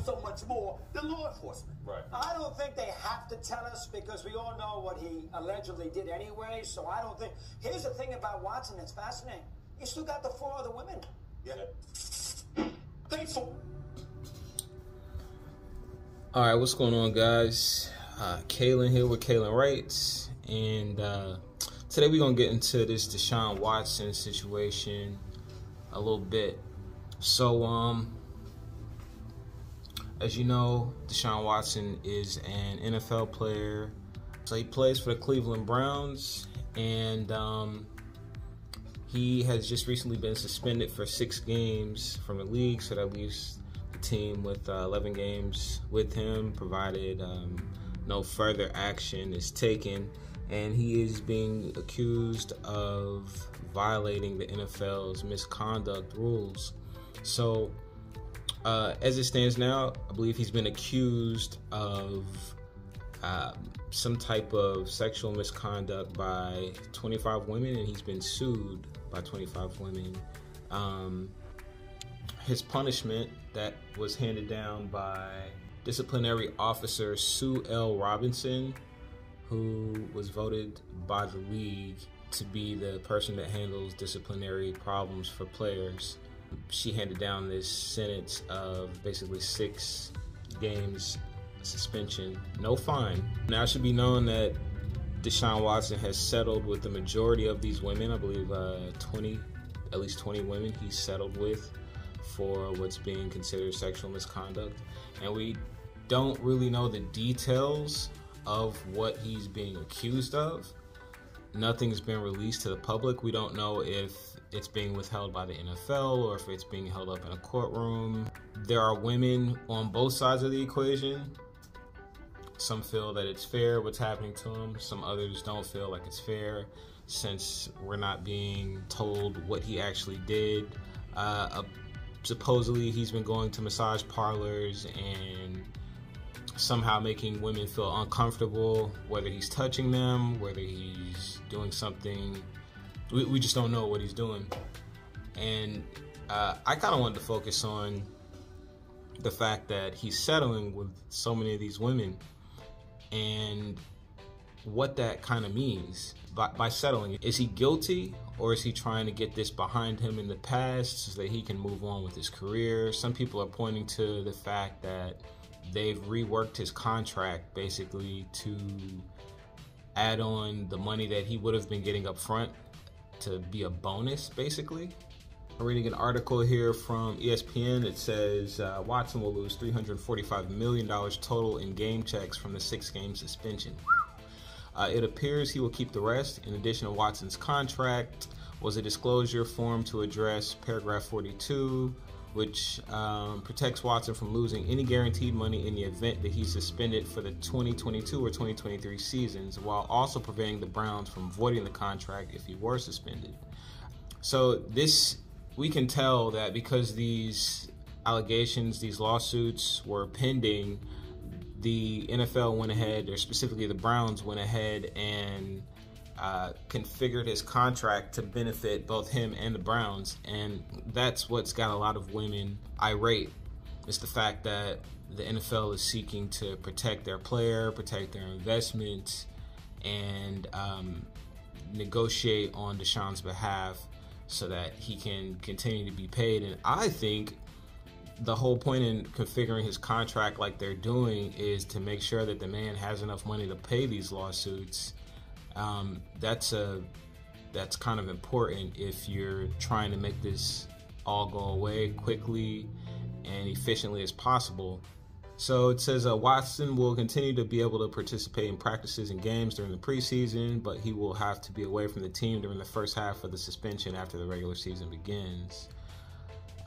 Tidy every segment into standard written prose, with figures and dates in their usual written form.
so much more than law enforcement. Right. I don't think they have to tell us because we all know what he allegedly did anyway, so I don't think... Here's the thing about Watson that's fascinating. He still got the 4 other women. Yeah. Thankful. All right, what's going on, guys? Kalin here with Kalin Writes, and today we're gonna get into this Deshaun Watson situation a little bit. So, as you know, Deshaun Watson is an NFL player. So he plays for the Cleveland Browns, and he has just recently been suspended for 6 games from the league, so that leaves the team with 11 games with him, provided no further action is taken. And he is being accused of violating the NFL's misconduct rules. So, as it stands now, I believe he's been accused of some type of sexual misconduct by 25 women, and he's been sued by 25 women. His punishment that was handed down by disciplinary officer Sue L. Robinson, who was voted by the league to be the person that handles disciplinary problems for players. She handed down this sentence of basically 6 games suspension, no fine. Now it should be known that Deshaun Watson has settled with the majority of these women. I believe at least 20 women he's settled with for what's being considered sexual misconduct. And we don't really know the details of what he's being accused of. Nothing's been released to the public. We don't know if it's being withheld by the NFL or if it's being held up in a courtroom. There are women on both sides of the equation. Some feel that it's fair what's happening to him. Some others don't feel like it's fair, since we're not being told what he actually did. Supposedly he's been going to massage parlors and somehow making women feel uncomfortable, whether he's touching them, whether he's doing something. We just don't know what he's doing. And I kind of wanted to focus on the fact that he's settling with so many of these women and what that kind of means by settling. Is he guilty, or is he trying to get this behind him in the past so that he can move on with his career? Some people are pointing to the fact that they've reworked his contract basically to add on the money that he would have been getting up front to be a bonus, basically. I'm reading an article here from ESPN. It says Watson will lose $345 million total in game checks from the 6-game suspension. It appears he will keep the rest. In addition to Watson's contract was a disclosure form to address paragraph 42, which protects Watson from losing any guaranteed money in the event that he's suspended for the 2022 or 2023 seasons, while also preventing the Browns from voiding the contract if he were suspended. So this, we can tell that because these allegations, these lawsuits were pending, the NFL went ahead, or specifically the Browns went ahead and configured his contract to benefit both him and the Browns. And that's what's got a lot of women irate. It's the fact that the NFL is seeking to protect their player, protect their investments, and negotiate on Deshaun's behalf so that he can continue to be paid. And I think the whole point in configuring his contract like they're doing is to make sure that the man has enough money to pay these lawsuits. That's kind of important if you're trying to make this all go away quickly and efficiently as possible. So it says Watson will continue to be able to participate in practices and games during the preseason, but he will have to be away from the team during the first half of the suspension after the regular season begins.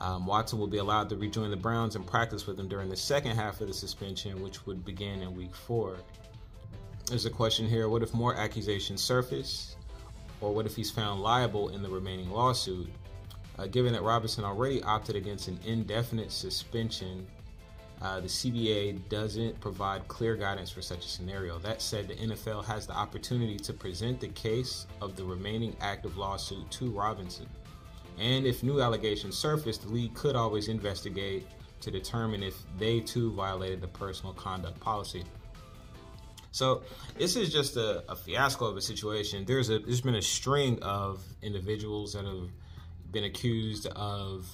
Watson will be allowed to rejoin the Browns and practice with them during the second half of the suspension, which would begin in week 4. There's a question here: what if more accusations surface, or what if he's found liable in the remaining lawsuit? Given that Robinson already opted against an indefinite suspension, the CBA doesn't provide clear guidance for such a scenario. That said, the NFL has the opportunity to present the case of the remaining active lawsuit to Robinson. And if new allegations surface, the league could always investigate to determine if they too violated the personal conduct policy. So this is just a fiasco of a situation. There's been a string of individuals that have been accused of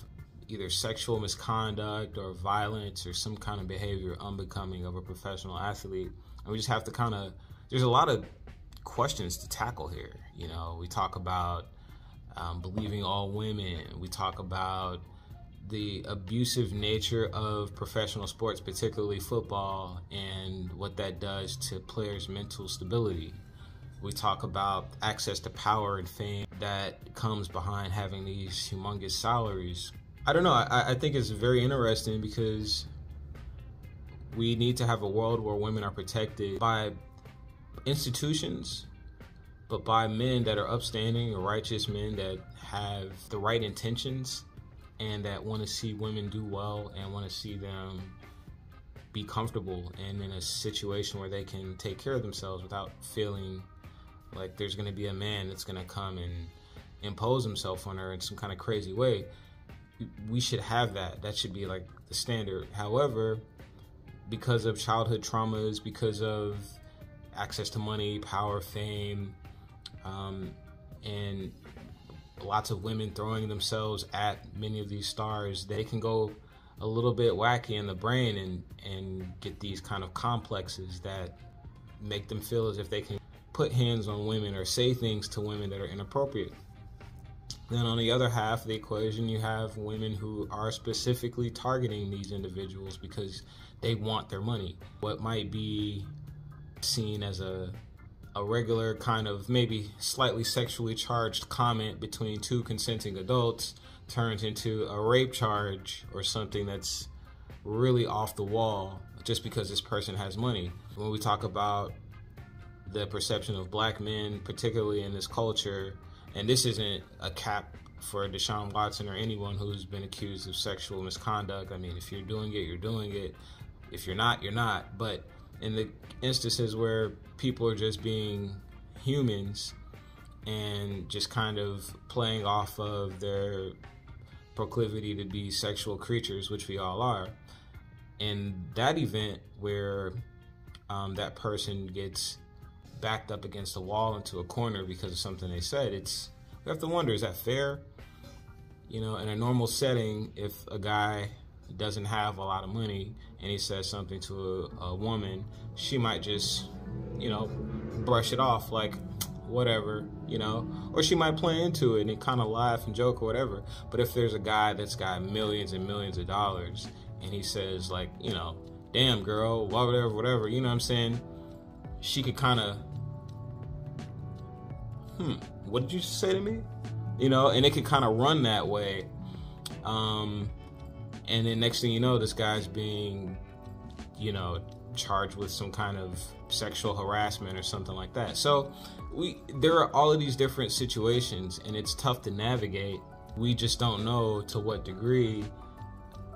either sexual misconduct or violence or some kind of behavior unbecoming of a professional athlete. And we just have to there's a lot of questions to tackle here. You know, we talk about believing all women. We talk about the abusive nature of professional sports, particularly football, and what that does to players' mental stability. We talk about access to power and fame that comes behind having these humongous salaries. I don't know, I think it's very interesting because we need to have a world where women are protected by institutions, but by men that are upstanding or righteous men that have the right intentions and that want to see women do well and want to see them be comfortable and in a situation where they can take care of themselves without feeling like there's going to be a man that's going to come and impose himself on her in some kind of crazy way. We should have that. That should be like the standard. However, because of childhood traumas, because of access to money, power, fame, and lots of women throwing themselves at many of these stars, they can go a little bit wacky in the brain and get these kind of complexes that make them feel as if they can put hands on women or say things to women that are inappropriate. Then on the other half of the equation, you have women who are specifically targeting these individuals because they want their money. What might be seen as a regular kind of maybe slightly sexually charged comment between two consenting adults turns into a rape charge or something that's really off the wall just because this person has money. When we talk about the perception of black men, particularly in this culture, and this isn't a cap for Deshaun Watson or anyone who's been accused of sexual misconduct. I mean, if you're doing it, you're doing it. If you're not, you're not. But in the instances where people are just being humans and just kind of playing off of their proclivity to be sexual creatures, which we all are, in that event where that person gets backed up against a wall into a corner because of something they said, we have to wonder, is that fair? You know, in a normal setting, if a guy doesn't have a lot of money and he says something to a woman, she might just, you know, brush it off like whatever, you know, or she might play into it and kind of laugh and joke or whatever. But if there's a guy that's got millions and millions of dollars and he says like, you know, damn girl, whatever, you know what I'm saying? She could kind of, what did you say to me? You know, and it could kind of run that way. And then next thing you know, this guy's being, you know, charged with some kind of sexual harassment or something like that. So there are all of these different situations and it's tough to navigate. We just don't know to what degree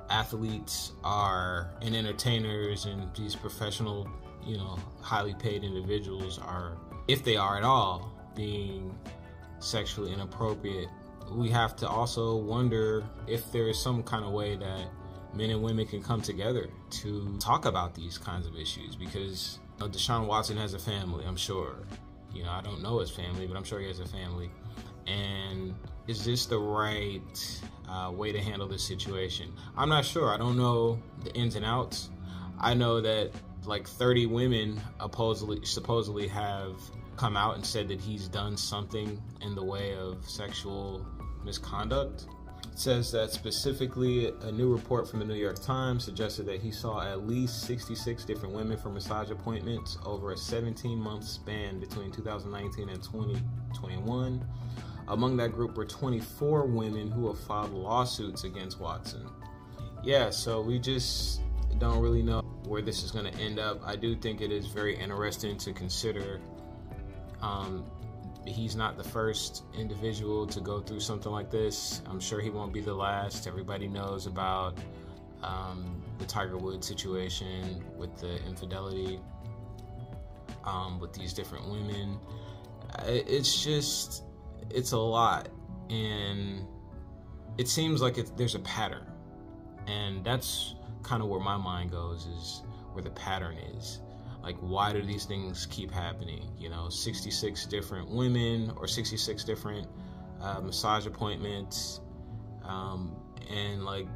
athletes are, and entertainers and these professional, you know, highly paid individuals are, if they are at all, being sexually inappropriate. We have to also wonder if there is some kind of way that men and women can come together to talk about these kinds of issues, because you know, Deshaun Watson has a family, I'm sure. You know, I don't know his family, but I'm sure he has a family. And is this the right way to handle this situation? I'm not sure. I don't know the ins and outs. I know that like 30 women supposedly have come out and said that he's done something in the way of sexual misconduct. It says that specifically a new report from the New York Times suggested that he saw at least 66 different women for massage appointments over a 17-month span between 2019 and 2021. Among that group were 24 women who have filed lawsuits against Watson. Yeah, so we just don't really know where this is going to end up. I do think it is very interesting to consider. He's not the first individual to go through something like this. I'm sure he won't be the last. Everybody knows about the Tiger Woods situation with the infidelity with these different women. It's a lot, and it seems like there's a pattern, and that's kind of where my mind goes, is where the pattern is. Like, why do these things keep happening? You know, 66 different women or 66 different massage appointments, and like,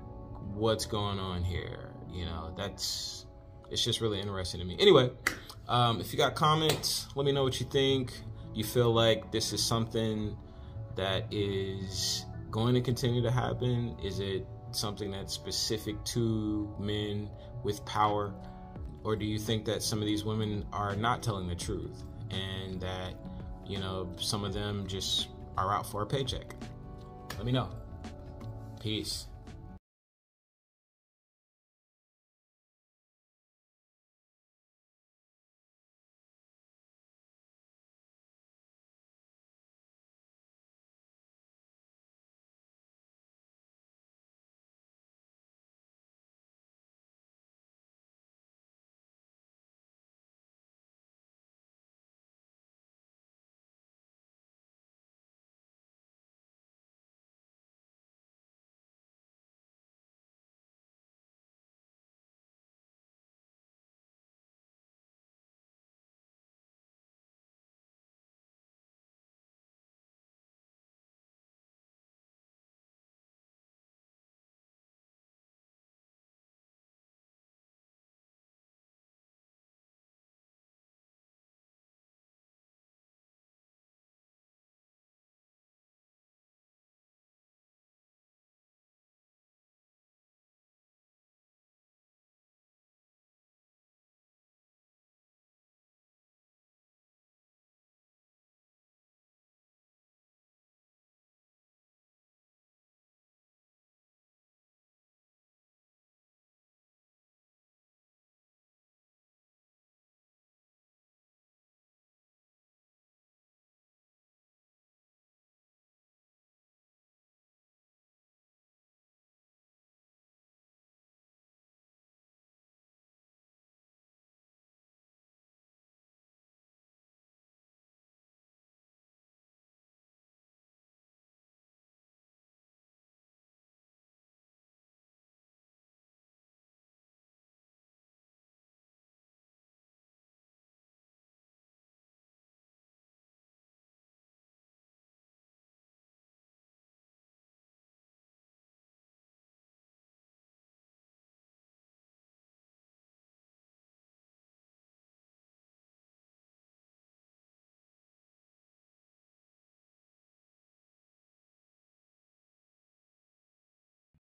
what's going on here? You know, it's just really interesting to me. Anyway, if you got comments, let me know what you think. You feel like this is something that is going to continue to happen? Is it something that's specific to men with power? Or do you think that some of these women are not telling the truth, and that, you know, some of them just are out for a paycheck? Let me know. Peace.